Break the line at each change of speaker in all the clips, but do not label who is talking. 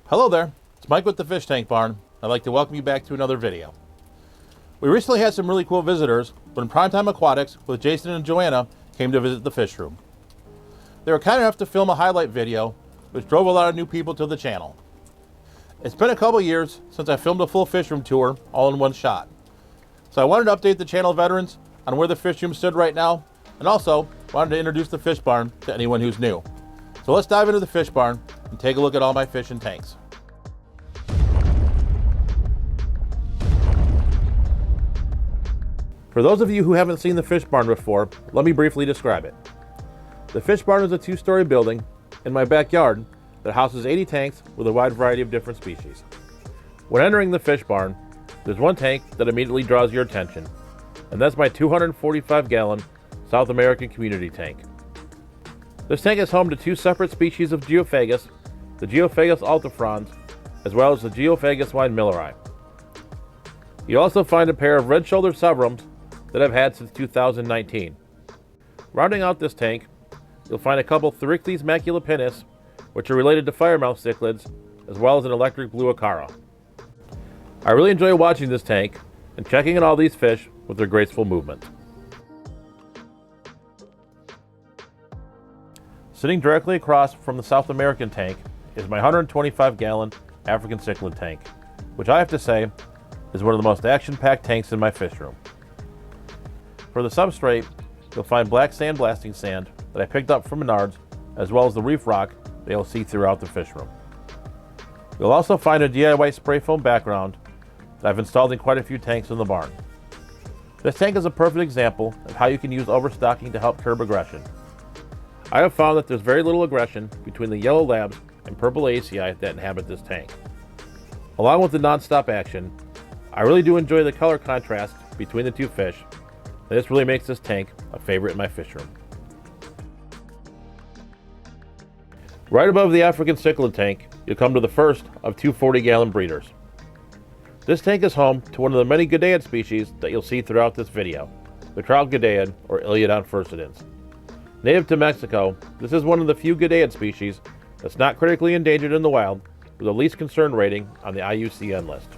Hello there, it's Mike with the Fish Tank Barn. I'd like to welcome you back to another video. We recently had some really cool visitors when Primetime Aquatics with Jason and Joanna came to visit the fish room. They were kind enough to film a highlight video, which drove a lot of new people to the channel. It's been a couple years since I filmed a full fish room tour all in one shot. So I wanted to update the channel veterans on where the fish room stood right now, and also wanted to introduce the fish barn to anyone who's new. So let's dive into the fish barn and take a look at all my fish and tanks. For those of you who haven't seen the fish barn before, let me briefly describe it. The fish barn is a two-story building in my backyard that houses 80 tanks with a wide variety of different species. When entering the fish barn, there's one tank that immediately draws your attention, and that's my 245-gallon South American community tank. This tank is home to two separate species of geophagus, the Geophagus altifrons, as well as the Geophagus wine-milleri. You also find a pair of red-shouldered severums that I've had since 2019. Rounding out this tank, you'll find a couple Therichthys maculopinnis, which are related to firemouth cichlids, as well as an electric blue acara. I really enjoy watching this tank and checking on all these fish with their graceful movement. Sitting directly across from the South American tank is my 125-gallon African cichlid tank, which I have to say is one of the most action-packed tanks in my fish room. For the substrate, you'll find black sandblasting sand that I picked up from Menards, as well as the reef rock that you'll see throughout the fish room. You'll also find a DIY spray foam background that I've installed in quite a few tanks in the barn. This tank is a perfect example of how you can use overstocking to help curb aggression. I have found that there's very little aggression between the yellow labs and purple ACI that inhabit this tank. Along with the non-stop action, I really do enjoy the color contrast between the two fish, and this really makes this tank a favorite in my fish room. Right above the African cichlid tank, you'll come to the first of two 40-gallon breeders. This tank is home to one of the many Gadaeid species that you'll see throughout this video, the trout Gadaeid, or Iliodon furcidens. Native to Mexico, this is one of the few Gadaeid species that's not critically endangered in the wild, with the least concern rating on the IUCN list.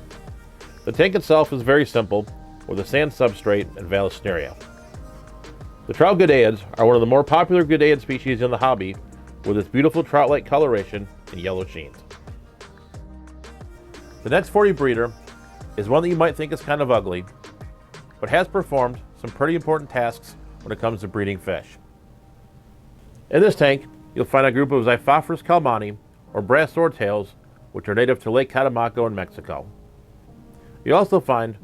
The tank itself is very simple, with a sand substrate and Vallisneria. The trout Gadaeids are one of the more popular Gadaeid species in the hobby, with its beautiful trout-like coloration and yellow sheens. The next 40 breeder is one that you might think is kind of ugly, but has performed some pretty important tasks when it comes to breeding fish. In this tank, you'll find a group of Xiphophorus calmani, or brass swordtails, which are native to Lake Catemaco in Mexico. You'll also find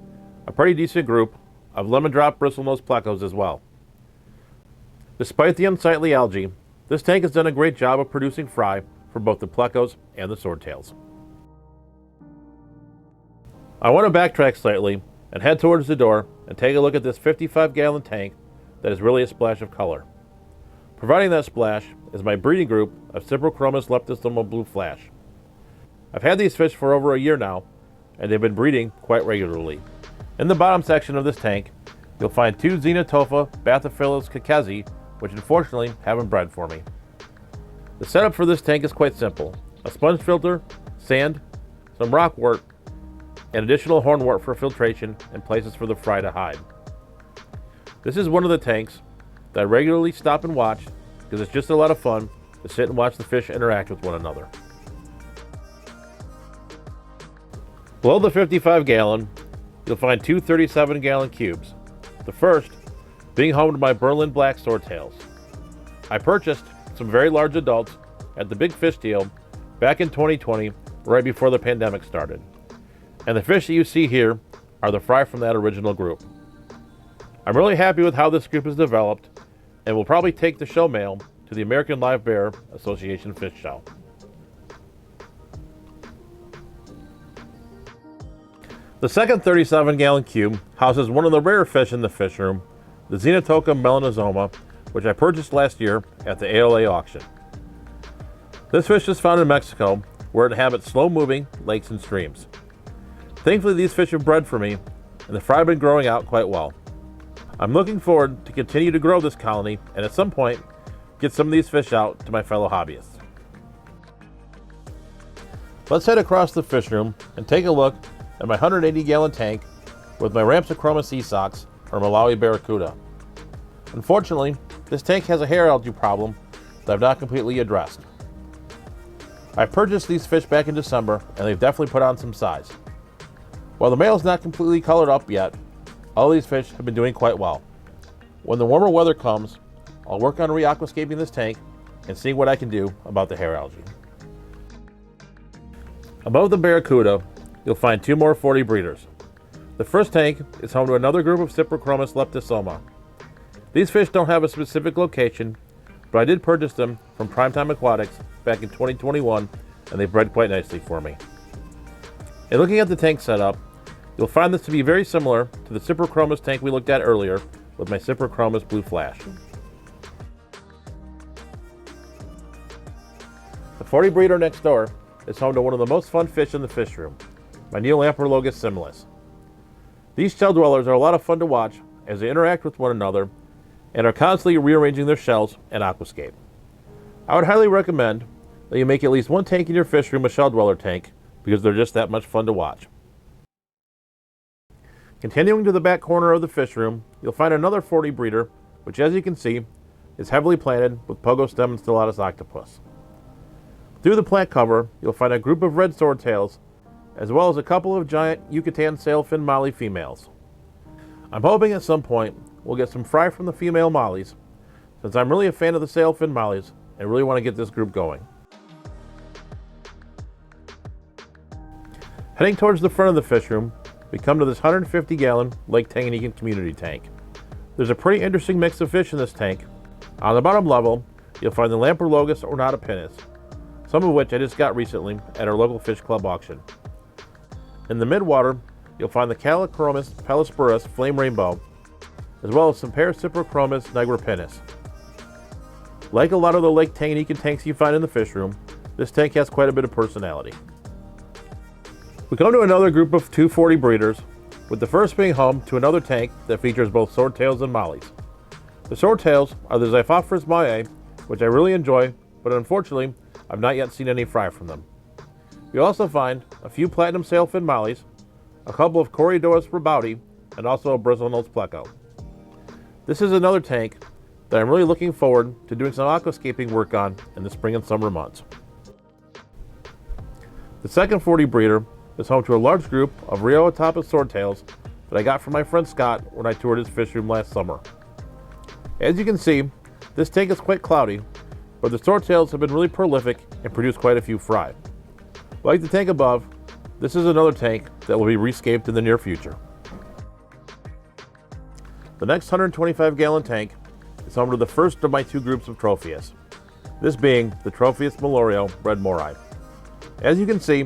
a pretty decent group of lemon drop bristlenose plecos as well. Despite the unsightly algae, this tank has done a great job of producing fry for both the plecos and the swordtails. I want to backtrack slightly and head towards the door and take a look at this 55-gallon tank that is really a splash of color. Providing that splash is my breeding group of Cyprochromis leptostomum blue flash. I've had these fish for over a year now, and they've been breeding quite regularly. In the bottom section of this tank, you'll find two Xenotopha bathyphyllus kakezi, which unfortunately haven't bred for me. The setup for this tank is quite simple: a sponge filter, sand, some rockwort, and additional hornwort for filtration and places for the fry to hide. This is one of the tanks that I regularly stop and watch because it's just a lot of fun to sit and watch the fish interact with one another. Below the 55-gallon, you'll find two 37-gallon cubes. The first being home to my Berlin black swordtails. I purchased some very large adults at the Big Fish Deal back in 2020, right before the pandemic started. And the fish that you see here are the fry from that original group. I'm really happy with how this group has developed, and will probably take the show male to the American Live Bear Association Fish Show. The second 37-gallon cube houses one of the rare fish in the fish room, the Xenotoca melanosoma, which I purchased last year at the ALA auction. This fish is found in Mexico, where it inhabits slow-moving lakes and streams. Thankfully, these fish have bred for me, and the fry have been growing out quite well. I'm looking forward to continue to grow this colony and at some point get some of these fish out to my fellow hobbyists. Let's head across the fish room and take a look at my 180-gallon tank with my Rampsachroma sea socks, or Malawi barracuda. Unfortunately, this tank has a hair algae problem that I've not completely addressed. I purchased these fish back in December and they've definitely put on some size. While the male is not completely colored up yet, all these fish have been doing quite well. When the warmer weather comes, I'll work on re-aquascaping this tank and seeing what I can do about the hair algae. Above the barracuda, you'll find two more 40 breeders. The first tank is home to another group of Cyprichromis leptosoma. These fish don't have a specific location, but I did purchase them from Primetime Aquatics back in 2021, and they bred quite nicely for me. In looking at the tank setup, you'll find this to be very similar to the Cyprichromis tank we looked at earlier with my Cyprichromis Blue Flash. The 40 breeder next door is home to one of the most fun fish in the fish room, my Neolamprologus similis. These shell dwellers are a lot of fun to watch as they interact with one another and are constantly rearranging their shells and aquascape. I would highly recommend that you make at least one tank in your fish room a shell dweller tank because they're just that much fun to watch. Continuing to the back corner of the fish room, you'll find another 40 breeder, which as you can see, is heavily planted with Pogostem and Stellatus octopus. Through the plant cover, you'll find a group of red swordtails, as well as a couple of giant Yucatan sailfin molly females. I'm hoping at some point we'll get some fry from the female mollies, since I'm really a fan of the sailfin mollies and really want to get this group going. Heading towards the front of the fish room, we come to this 150-gallon Lake Tanganyika community tank. There's a pretty interesting mix of fish in this tank. On the bottom level, you'll find the Lamprologus ornata pinus, some of which I just got recently at our local fish club auction. In the midwater, you'll find the Callichromis pellispurus flame rainbow, as well as some Paracyprichromis nigripinus. Like a lot of the Lake Tanganyika tanks you find in the fish room, this tank has quite a bit of personality. We come to another group of 240 breeders, with the first being home to another tank that features both swordtails and mollies. The swordtails are the Xiphophorus maiae, which I really enjoy, but unfortunately, I've not yet seen any fry from them. You'll also find a few platinum sailfin mollies, a couple of Coriodois rebauti, and also a bristlenose pleco. This is another tank that I'm really looking forward to doing some aquascaping work on in the spring and summer months. The second 40 breeder is home to a large group of Rheotopus swordtails that I got from my friend Scott when I toured his fish room last summer. As you can see, this tank is quite cloudy, but the swordtails have been really prolific and produce quite a few fry. Like the tank above, this is another tank that will be rescaped in the near future. The next 125-gallon tank is home to the first of my two groups of Tropheus, this being the Tropheus malorio red morai. As you can see,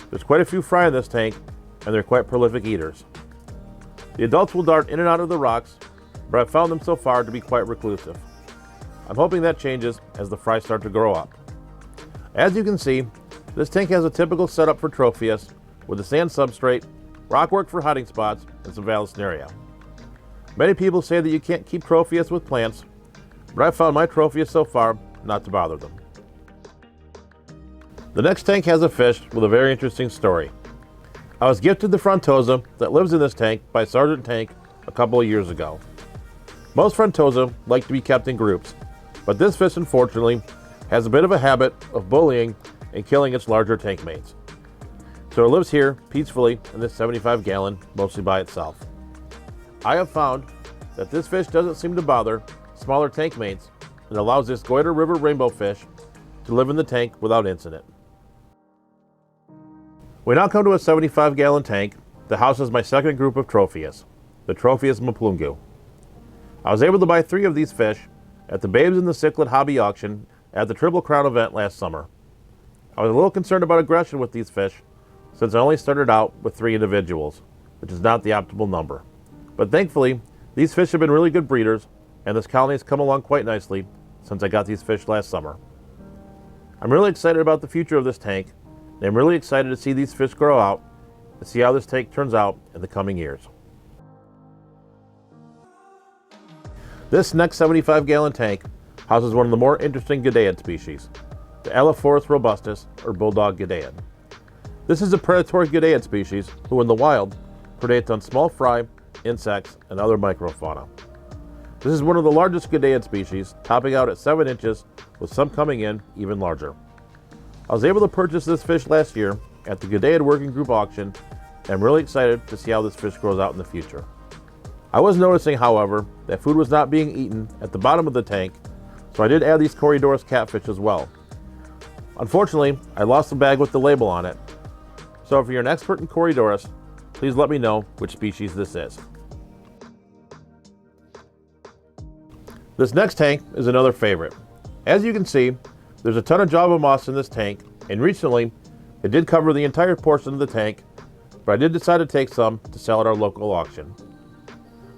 there's quite a few fry in this tank, and they're quite prolific eaters. The adults will dart in and out of the rocks, but I've found them so far to be quite reclusive. I'm hoping that changes as the fry start to grow up. As you can see, this tank has a typical setup for Tropheus, with a sand substrate, rockwork for hiding spots, and some Vallisneria. Many people say that you can't keep Tropheus with plants, but I've found my Tropheus so far not to bother them. The next tank has a fish with a very interesting story. I was gifted the Frontosa that lives in this tank by Sergeant Tank a couple of years ago. Most Frontosa like to be kept in groups, but this fish unfortunately has a bit of a habit of bullying and killing its larger tank mates. So it lives here peacefully in this 75-gallon, mostly by itself. I have found that this fish doesn't seem to bother smaller tank mates and allows this Goiter River rainbow fish to live in the tank without incident. We now come to a 75-gallon tank that houses my second group of Tropheus, the Tropheus maplungu. I was able to buy 3 of these fish at the Babes in the Cichlid hobby auction at the Triple Crown event last summer. I was a little concerned about aggression with these fish since I only started out with 3 individuals, which is not the optimal number. But thankfully, these fish have been really good breeders, and this colony has come along quite nicely since I got these fish last summer. I'm really excited about the future of this tank, and I'm really excited to see these fish grow out and see how this tank turns out in the coming years. This next 75-gallon tank houses one of the more interesting Gideid species, the Elaphorus robustus, or bulldog Gideid. This is a predatory Gudeiid species who in the wild predates on small fry, insects, and other microfauna. This is one of the largest Gudeiid species, topping out at 7 inches, with some coming in even larger. I was able to purchase this fish last year at the Gudeiid Working Group auction, and I'm really excited to see how this fish grows out in the future. I was noticing, however, that food was not being eaten at the bottom of the tank, so I did add these Corydoras catfish as well. Unfortunately, I lost the bag with the label on it, so if you're an expert in Corydoras, please let me know which species this is. This next tank is another favorite. As you can see, there's a ton of Java moss in this tank, and recently it did cover the entire portion of the tank, but I did decide to take some to sell at our local auction.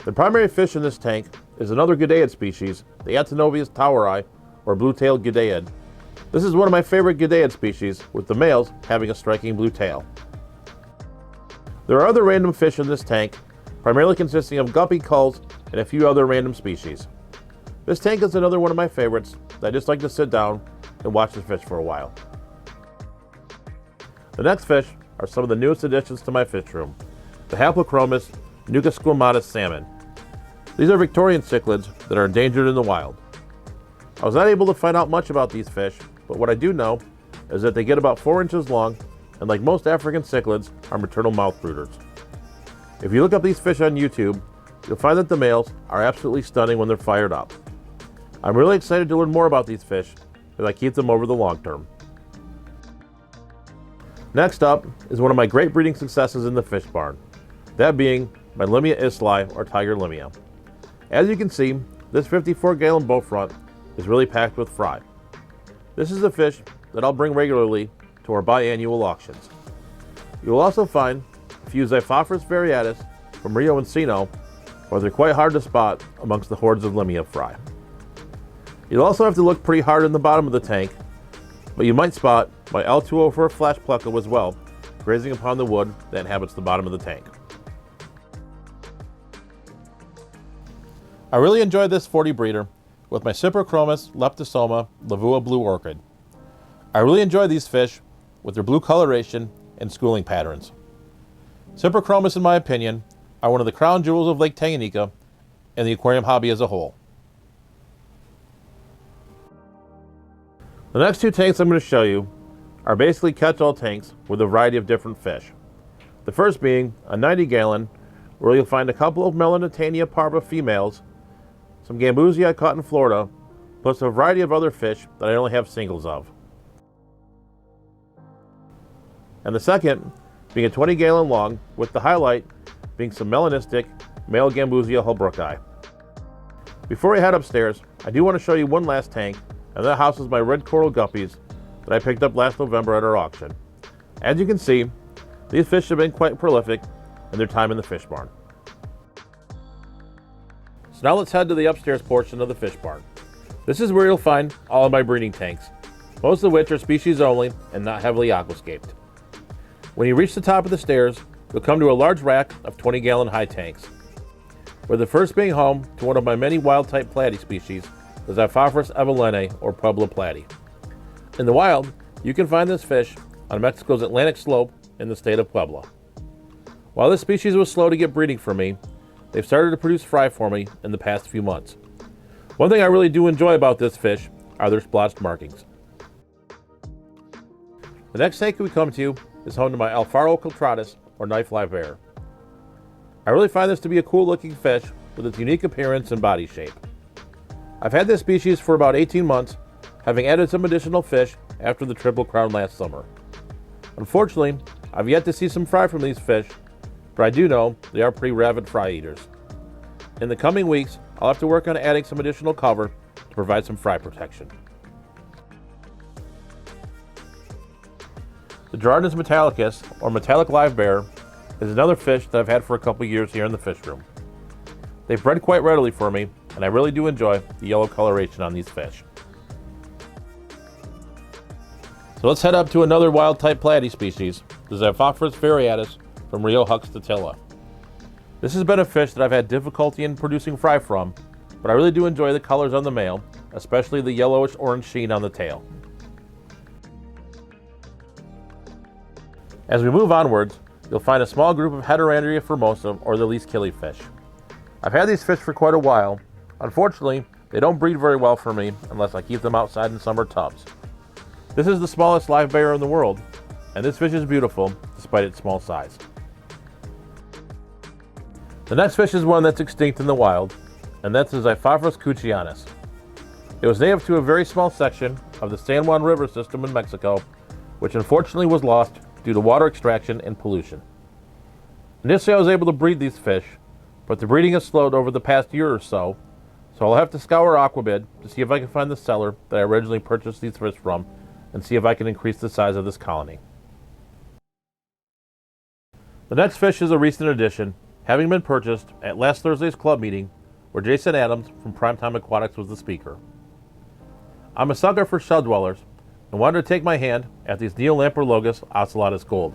The primary fish in this tank is another Gudeiid species, the Actinobius toweri, or blue-tailed Gudeiid. This is one of my favorite Gudeiid species, with the males having a striking blue tail. There are other random fish in this tank, primarily consisting of guppy culls and a few other random species. This tank is another one of my favorites that I just like to sit down and watch the fish for a while. The next fish are some of the newest additions to my fish room, the Haplochromis nucasquamatus salmon. These are Victorian cichlids that are endangered in the wild. I was not able to find out much about these fish, but what I do know is that they get about 4 inches long, and like most African cichlids, are maternal mouth brooders. If you look up these fish on YouTube, you'll find that the males are absolutely stunning when they're fired up. I'm really excited to learn more about these fish as I keep them over the long term. Next up is one of my great breeding successes in the fish barn, that being my Limia islay, or tiger limia. As you can see, this 54-gallon boat front is really packed with fry. This is a fish that I'll bring regularly to our biannual auctions. You will also find a few Xiphophorus variatus from Rio Encino, where they're quite hard to spot amongst the hordes of limia fry. You'll also have to look pretty hard in the bottom of the tank, but you might spot my L204 flash pleco as well, grazing upon the wood that inhabits the bottom of the tank. I really enjoyed this 40 breeder with my Cyprochromis leptosoma lavua blue orchid. I really enjoy these fish with their blue coloration and schooling patterns. Cyprochromis, in my opinion, are one of the crown jewels of Lake Tanganyika and the aquarium hobby as a whole. The next 2 tanks I'm going to show you are basically catch-all tanks with a variety of different fish. The first being a 90-gallon, where you'll find a couple of Melanitania parva females, some Gambusia I caught in Florida, plus a variety of other fish that I only have singles of. And the second being a 20-gallon long, with the highlight being some melanistic male Gambusia holbrooki. Before we head upstairs, I do want to show you one last tank, and that houses my red coral guppies that I picked up last November at our auction. As you can see, these fish have been quite prolific in their time in the fish barn. So now let's head to the upstairs portion of the fish barn. This is where you'll find all of my breeding tanks, most of which are species only and not heavily aquascaped. When you reach the top of the stairs, you'll come to a large rack of 20-gallon high tanks, with the first being home to one of my many wild-type platy species, the Xiphophorus evelene, or Puebla platy. In the wild, you can find this fish on Mexico's Atlantic slope in the state of Puebla. While this species was slow to get breeding for me, they've started to produce fry for me in the past few months. One thing I really do enjoy about this fish are their splotched markings. The next tank we come to is home to my Alfaro cultratus, or knife live bear. I really find this to be a cool looking fish with its unique appearance and body shape. I've had this species for about 18 months, having added some additional fish after the Triple Crown last summer. Unfortunately, I've yet to see some fry from these fish, but I do know they are pretty rabid fry eaters. In the coming weeks, I'll have to work on adding some additional cover to provide some fry protection. The Girardus metallicus, or metallic live bear, is another fish that I've had for a couple years here in the fish room. They've bred quite readily for me, and I really do enjoy the yellow coloration on these fish. So let's head up to another wild-type platy species, the Xiphophorus variatus from Rio Huxtatilla. This has been a fish that I've had difficulty in producing fry from, but I really do enjoy the colors on the male, especially the yellowish-orange sheen on the tail. As we move onwards, you'll find a small group of Heterandria formosa, or the least killifish. I've had these fish for quite a while. Unfortunately, they don't breed very well for me unless I keep them outside in summer tubs. This is the smallest live bear in the world, and this fish is beautiful despite its small size. The next fish is one that's extinct in the wild, and that's the Xiphophorus cuchianus. It was native to a very small section of the San Juan River system in Mexico, which unfortunately was lost due to water extraction and pollution. Initially, I was able to breed these fish, but the breeding has slowed over the past year or so I'll have to scour Aquabid to see if I can find the seller that I originally purchased these fish from and see if I can increase the size of this colony. The next fish is a recent addition, having been purchased at last Thursday's club meeting where Jason Adams from Primetime Aquatics was the speaker. I'm a sucker for shell dwellers and wanted to take my hand at these Neolamprologus ocellatus gold.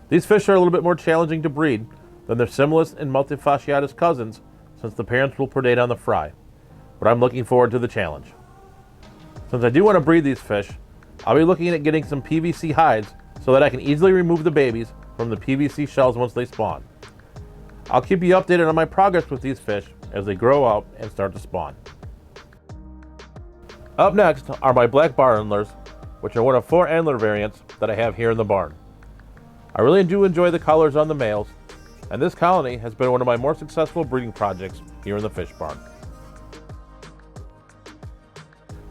These fish are a little bit more challenging to breed than their Similis and multifasciatus cousins, since the parents will predate on the fry, but I'm looking forward to the challenge. Since I do want to breed these fish, I'll be looking at getting some PVC hides so that I can easily remove the babies from the PVC shells once they spawn. I'll keep you updated on my progress with these fish as they grow up and start to spawn. Up next are my black bar antlers, which are one of 4 antler variants that I have here in the barn. I really do enjoy the colors on the males, and this colony has been one of my more successful breeding projects here in the fish barn.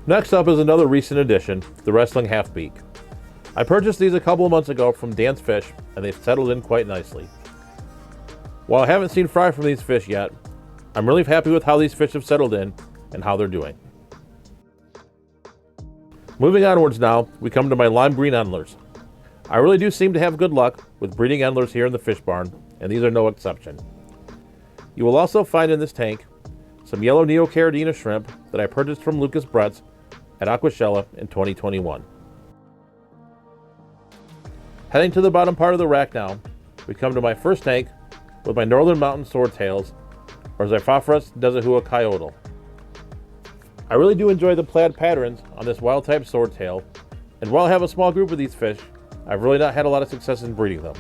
Next up is another recent addition, the wrestling half-beak. I purchased these a couple of months ago from Dan's Fish, and they've settled in quite nicely. While I haven't seen fry from these fish yet, I'm really happy with how these fish have settled in and how they're doing. Moving onwards now, we come to my lime green antlers. I really do seem to have good luck with breeding antlers here in the fish barn, and these are no exception. You will also find in this tank some yellow Neocaridina shrimp that I purchased from Lucas Bretz at Aquashella in 2021. Heading to the bottom part of the rack now, we come to my first tank with my Northern Mountain Swordtails, or Xiphophorus desahua coyote. I really do enjoy the plaid patterns on this wild type swordtail, and while I have a small group of these fish, I've really not had a lot of success in breeding them.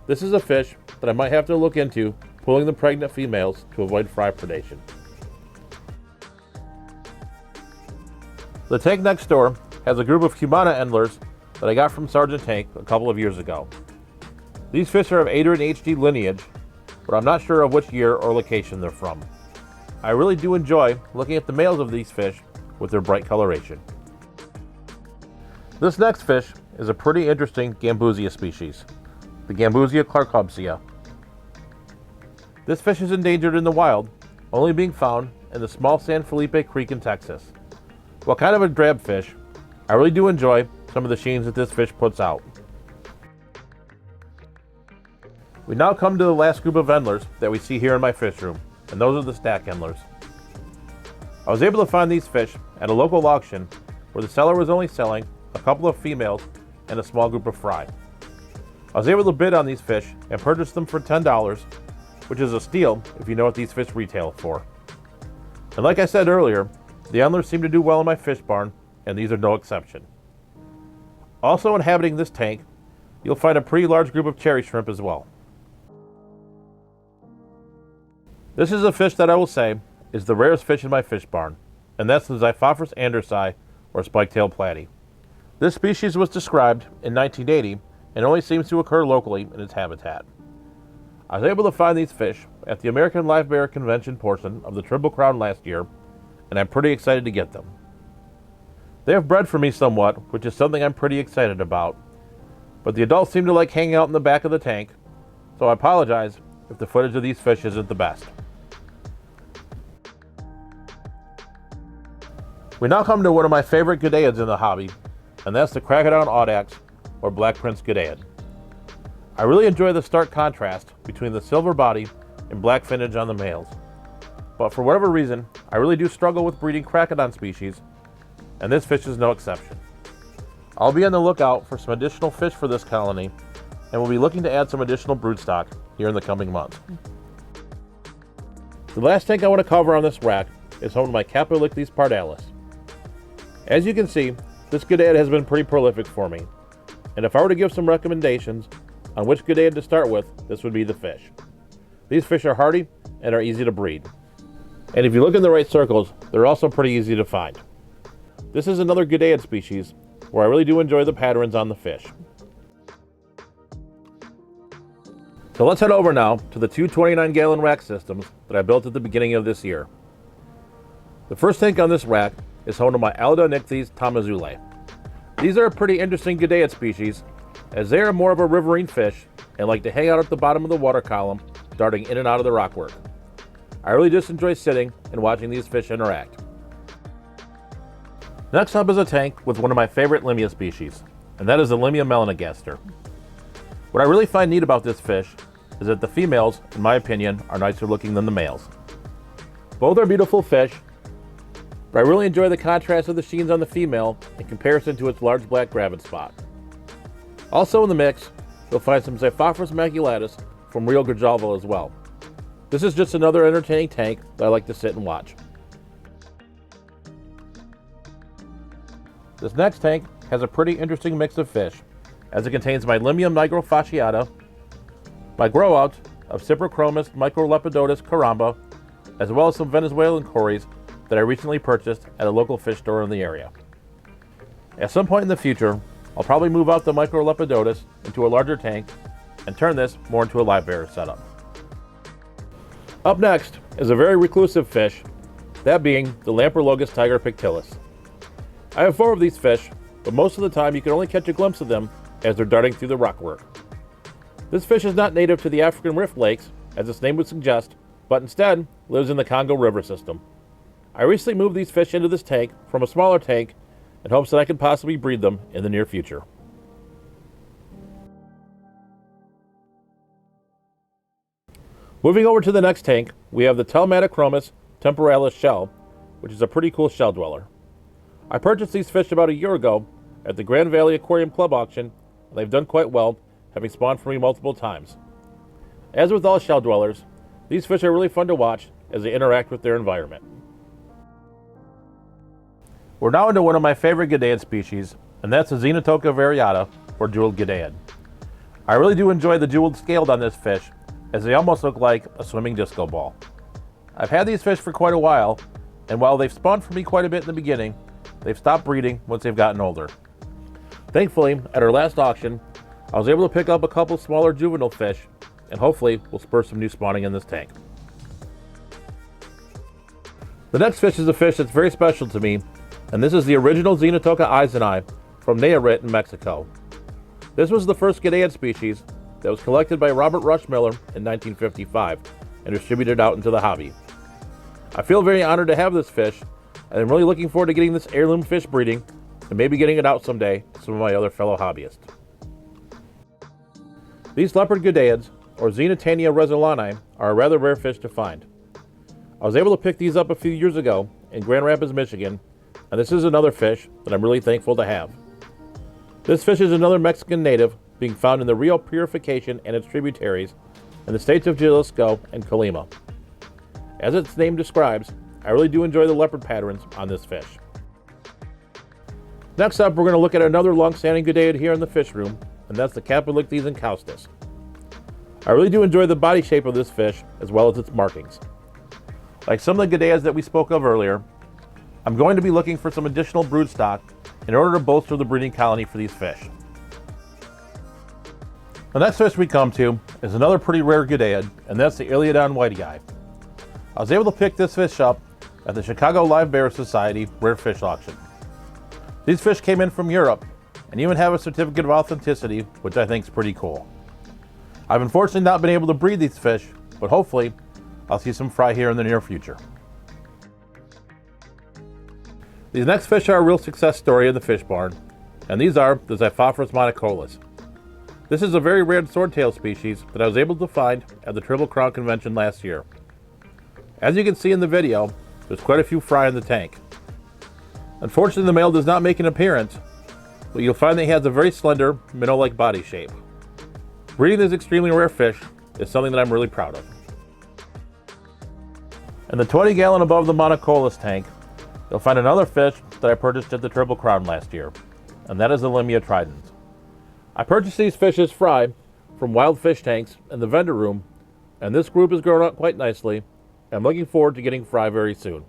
This is a fish that I might have to look into pulling the pregnant females to avoid fry predation. The tank next door has a group of Cumana endlers that I got from Sergeant Tank a couple of years ago. These fish are of Adrian HD lineage, but I'm not sure of which year or location they're from. I really do enjoy looking at the males of these fish with their bright coloration. This next fish is a pretty interesting Gambusia species, the Gambusia clarkopsia. This fish is endangered in the wild, only being found in the small San Felipe Creek in Texas. While kind of a drab fish, I really do enjoy some of the sheens that this fish puts out. We now come to the last group of endlers that we see here in my fish room, and those are the stack endlers. I was able to find these fish at a local auction where the seller was only selling a couple of females and a small group of fry. I was able to bid on these fish and purchase them for $10, which is a steal if you know what these fish retail for. And like I said earlier, the endlers seem to do well in my fish barn, and these are no exception. Also inhabiting this tank, you'll find a pretty large group of cherry shrimp as well. This is a fish that I will say is the rarest fish in my fish barn, and that's the Xiphophorus andersi, or spike-tailed platy. This species was described in 1980 and only seems to occur locally in its habitat. I was able to find these fish at the American Live Bear Convention portion of the Triple Crown last year, and I'm pretty excited to get them. They have bred for me somewhat, which is something I'm pretty excited about, but the adults seem to like hanging out in the back of the tank, so I apologize if the footage of these fish isn't the best. We now come to one of my favorite Goodeids in the hobby, and that's the Crocodile audax, or Black Prince Goodeid. I really enjoy the stark contrast between the silver body and black finnage on the males, but for whatever reason, I really do struggle with breeding Crocodile species, and this fish is no exception. I'll be on the lookout for some additional fish for this colony, and we'll be looking to add some additional broodstock here in the coming months. The last tank I want to cover on this rack is home to my Capolictes pardalis. As you can see, this Goodeid has been pretty prolific for me. And if I were to give some recommendations on which G'daean to start with, this would be the fish. These fish are hardy and are easy to breed. And if you look in the right circles, they're also pretty easy to find. This is another G'daean species where I really do enjoy the patterns on the fish. So let's head over now to the two 29-gallon rack systems that I built at the beginning of this year. The first tank on this rack is home to my Alda Nixes Tamazule. These are a pretty interesting G'daean species, as they are more of a riverine fish and like to hang out at the bottom of the water column, darting in and out of the rockwork. I really just enjoy sitting and watching these fish interact. Next up is a tank with one of my favorite Limia species, and that is the Limia melanogaster. What I really find neat about this fish is that the females, in my opinion, are nicer looking than the males. Both are beautiful fish, but I really enjoy the contrast of the sheens on the female in comparison to its large black gravid spot. Also in the mix, you'll find some Xiphophorus maculatus from Rio Grijalva as well. This is just another entertaining tank that I like to sit and watch. This next tank has a pretty interesting mix of fish, as it contains my Limia nigrofasciata, my grow-out of Cyprochromis microlepidotus caramba, as well as some Venezuelan cories that I recently purchased at a local fish store in the area. At some point in the future, I'll probably move out the microlepidotus into a larger tank and turn this more into a live bearer setup. Up next is a very reclusive fish, that being the Lamprologus tiger pictilis. I have 4 of these fish, but most of the time you can only catch a glimpse of them as they're darting through the rockwork. This fish is not native to the African Rift Lakes, as its name would suggest, but instead lives in the Congo River system. I recently moved these fish into this tank from a smaller tank in hopes that I could possibly breed them in the near future. Moving over to the next tank, we have the Telmatochromis temporalis shell, which is a pretty cool shell dweller. I purchased these fish about a year ago at the Grand Valley Aquarium Club auction, and they've done quite well, having spawned for me multiple times. As with all shell dwellers, these fish are really fun to watch as they interact with their environment. We're now into one of my favorite G'daean species, and that's the Xenotoca variata, or jeweled G'daean. I really do enjoy the jeweled scaled on this fish, as they almost look like a swimming disco ball. I've had these fish for quite a while, and while they've spawned for me quite a bit in the beginning, they've stopped breeding once they've gotten older. Thankfully, at our last auction, I was able to pick up a couple smaller juvenile fish, and hopefully will spur some new spawning in this tank. The next fish is a fish that's very special to me, and this is the original Xenotoca eiseni from Nayarit in Mexico. This was the first G'daean species that was collected by Robert Rushmiller in 1955 and distributed out into the hobby. I feel very honored to have this fish, and I'm really looking forward to getting this heirloom fish breeding and maybe getting it out someday to some of my other fellow hobbyists. These leopard G'daeans, or Xenotania resolani, are a rather rare fish to find. I was able to pick these up a few years ago in Grand Rapids, Michigan, and this is another fish that I'm really thankful to have. This fish is another Mexican native being found in the Rio Purification and its tributaries in the states of Jalisco and Colima. As its name describes, I really do enjoy the leopard patterns on this fish. Next up, we're going to look at another long-standing G'daean here in the fish room, and that's the Capolictes encaustus. I really do enjoy the body shape of this fish as well as its markings. Like some of the G'daeans that we spoke of earlier, I'm going to be looking for some additional brood stock in order to bolster the breeding colony for these fish. The next fish we come to is another pretty rare G'daean, and that's the Iliodon whitey. I was able to pick this fish up at the Chicago Live Bearer Society Rare Fish Auction. These fish came in from Europe and even have a certificate of authenticity, which I think is pretty cool. I've unfortunately not been able to breed these fish, but hopefully I'll see some fry here in the near future. These next fish are a real success story in the fish barn, and these are the Xiphophorus monocolus. This is a very rare swordtail species that I was able to find at the Triple Crown Convention last year. As you can see in the video, there's quite a few fry in the tank. Unfortunately, the male does not make an appearance, but you'll find that he has a very slender, minnow-like body shape. Breeding this extremely rare fish is something that I'm really proud of. In the 20-gallon above the monocolus tank, you'll find another fish that I purchased at the Triple Crown last year, and that is the Limia tridens. I purchased these fish as fry from wild fish tanks in the vendor room, and this group has grown up quite nicely. I'm looking forward to getting fry very soon.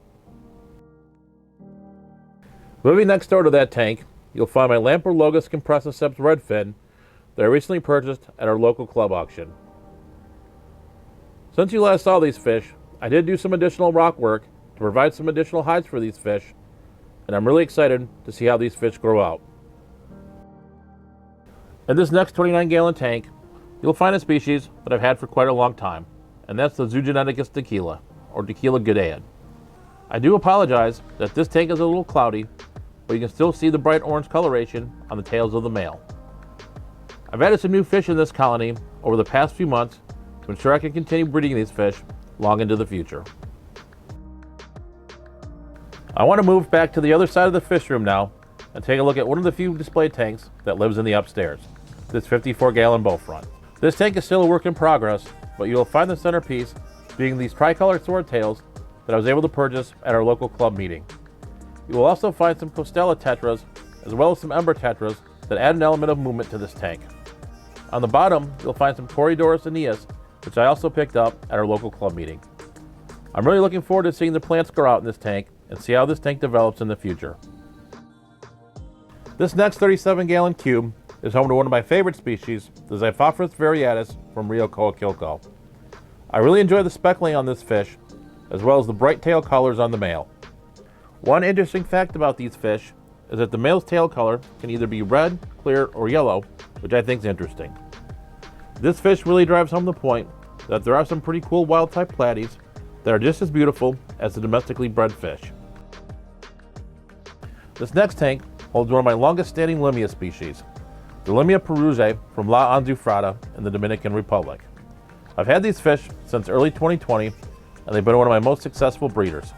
Moving next door to that tank, you'll find my Lamprologus compressiceps redfin that I recently purchased at our local club auction. Since you last saw these fish, I did do some additional rock work to provide some additional hides for these fish, and I'm really excited to see how these fish grow out. In this next 29-gallon tank, you'll find a species that I've had for quite a long time, and that's the Zoogeneticus tequila, or tequila goodad. I do apologize that this tank is a little cloudy, but you can still see the bright orange coloration on the tails of the male. I've added some new fish in this colony over the past few months to ensure I can continue breeding these fish long into the future. I want to move back to the other side of the fish room now and take a look at one of the few display tanks that lives in the upstairs, this 54-gallon bowfront. This tank is still a work in progress, but you will find the centerpiece being these tricolor swordtails that I was able to purchase at our local club meeting. You will also find some Costella tetras as well as some Ember tetras that add an element of movement to this tank. On the bottom, you'll find some Corydoras aeneas, which I also picked up at our local club meeting. I'm really looking forward to seeing the plants grow out in this tank and see how this tank develops in the future. This next 37-gallon cube is home to one of my favorite species, the Xiphophorus variatus from Rio Coquilco. I really enjoy the speckling on this fish, as well as the bright tail colors on the male. One interesting fact about these fish is that the male's tail color can either be red, clear, or yellow, which I think is interesting. This fish really drives home the point that there are some pretty cool wild-type platies that are just as beautiful as the domestically bred fish. This next tank holds one of my longest-standing Limia species, the Limia perusae from La Anzufrada in the Dominican Republic. I've had these fish since early 2020, and they've been one of my most successful breeders.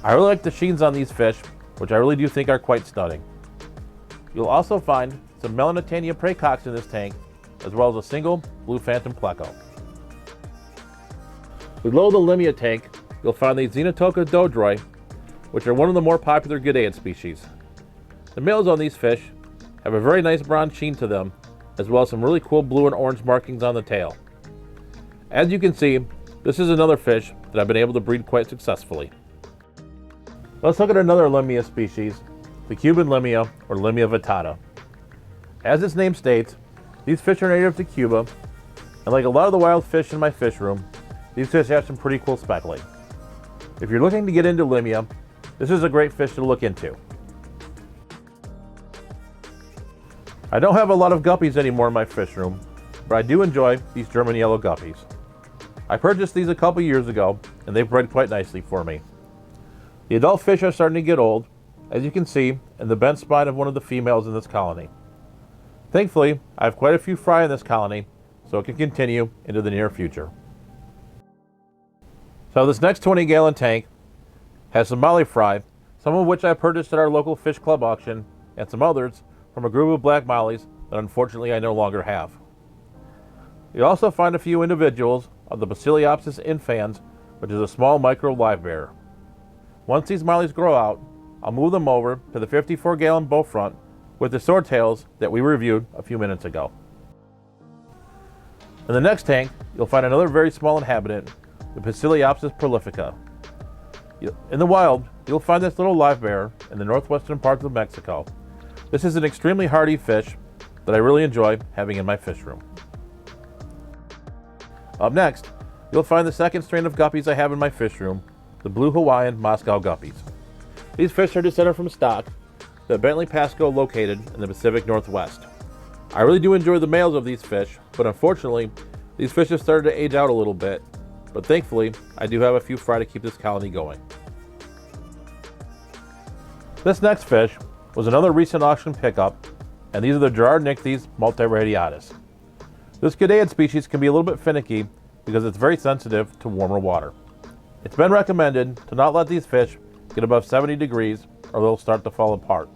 I really like the sheens on these fish, which I really do think are quite stunning. You'll also find some Melanitania praecox in this tank, as well as a single blue phantom pleco. Below the Limia tank, you'll find the Xenotoca dodroi, which are one of the more popular goodad species. The males on these fish have a very nice bronze sheen to them, as well as some really cool blue and orange markings on the tail. As you can see, this is another fish that I've been able to breed quite successfully. Let's look at another Limia species, the Cuban Limia, or Limia vittata. As its name states, these fish are native to Cuba, and like a lot of the wild fish in my fish room, these fish have some pretty cool speckling. If you're looking to get into Limia, this is a great fish to look into. I don't have a lot of guppies anymore in my fish room, but I do enjoy these German yellow guppies. I purchased these a couple years ago, and they've bred quite nicely for me. The adult fish are starting to get old, as you can see in the bent spine of one of the females in this colony. Thankfully, I have quite a few fry in this colony, so it can continue into the near future. So this next 20-gallon tank has some molly fry, some of which I purchased at our local fish club auction, and some others from a group of black mollies that unfortunately I no longer have. You'll also find a few individuals of the Basileopsis infans, which is a small micro live bearer. Once these mollies grow out, I'll move them over to the 54-gallon bowfront with the swordtails that we reviewed a few minutes ago. In the next tank, you'll find another very small inhabitant, the Basileopsis prolifica. In the wild, you'll find this little live bearer in the northwestern parts of Mexico. This is an extremely hardy fish that I really enjoy having in my fish room. Up next, you'll find the second strain of guppies I have in my fish room, the blue Hawaiian Moscow guppies. These fish are descended from stock that Bentley Pasco located in the Pacific Northwest. I really do enjoy the males of these fish, but unfortunately, these fish have started to age out a little bit, but thankfully, I do have a few fry to keep this colony going. This next fish was another recent auction pickup, and these are the Gerardnichthyes multiradiatus. This goodad species can be a little bit finicky because it's very sensitive to warmer water. It's been recommended to not let these fish get above 70 degrees or they'll start to fall apart.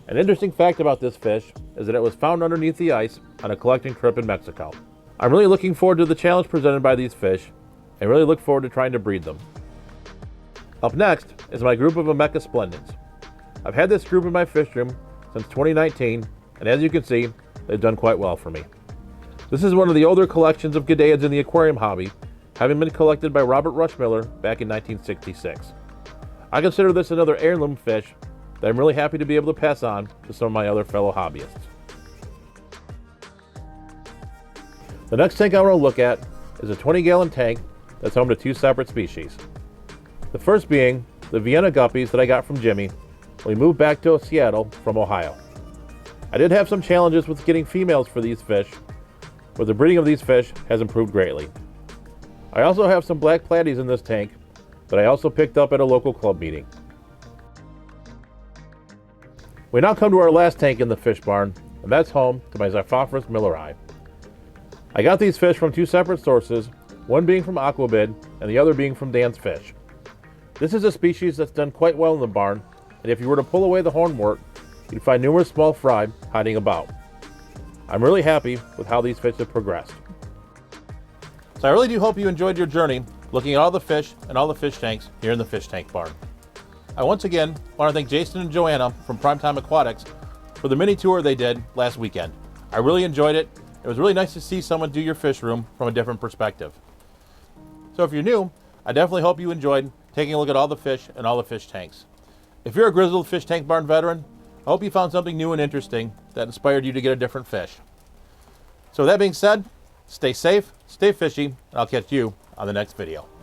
An interesting fact about this fish is that it was found underneath the ice on a collecting trip in Mexico. I'm really looking forward to the challenge presented by these fish and really look forward to trying to breed them. Up next is my group of Ameca splendens. I've had this group in my fish room since 2019, and as you can see, they've done quite well for me. This is one of the older collections of Gadaeids in the aquarium hobby, having been collected by Robert Rushmiller back in 1966. I consider this another heirloom fish that I'm really happy to be able to pass on to some of my other fellow hobbyists. The next tank I want to look at is a 20-gallon tank that's home to two separate species. The first being the Vienna guppies that I got from Jimmy when we moved back to Seattle from Ohio. I did have some challenges with getting females for these fish, but the breeding of these fish has improved greatly. I also have some black platies in this tank that I also picked up at a local club meeting. We now come to our last tank in the fish barn, and that's home to my Xiphophorus milleri. I got these fish from two separate sources, one being from Aquabid and the other being from Dan's Fish. This is a species that's done quite well in the barn, and if you were to pull away the hornwort, you'd find numerous small fry hiding about. I'm really happy with how these fish have progressed. So I really do hope you enjoyed your journey looking at all the fish and all the fish tanks here in the fish tank barn. I once again want to thank Jason and Joanna from Primetime Aquatics for the mini tour they did last weekend. I really enjoyed it. It was really nice to see someone do your fish room from a different perspective. So if you're new, I definitely hope you enjoyed taking a look at all the fish and all the fish tanks. If you're a grizzled fish tank barn veteran, I hope you found something new and interesting that inspired you to get a different fish. So with that being said, stay safe, stay fishy, and I'll catch you on the next video.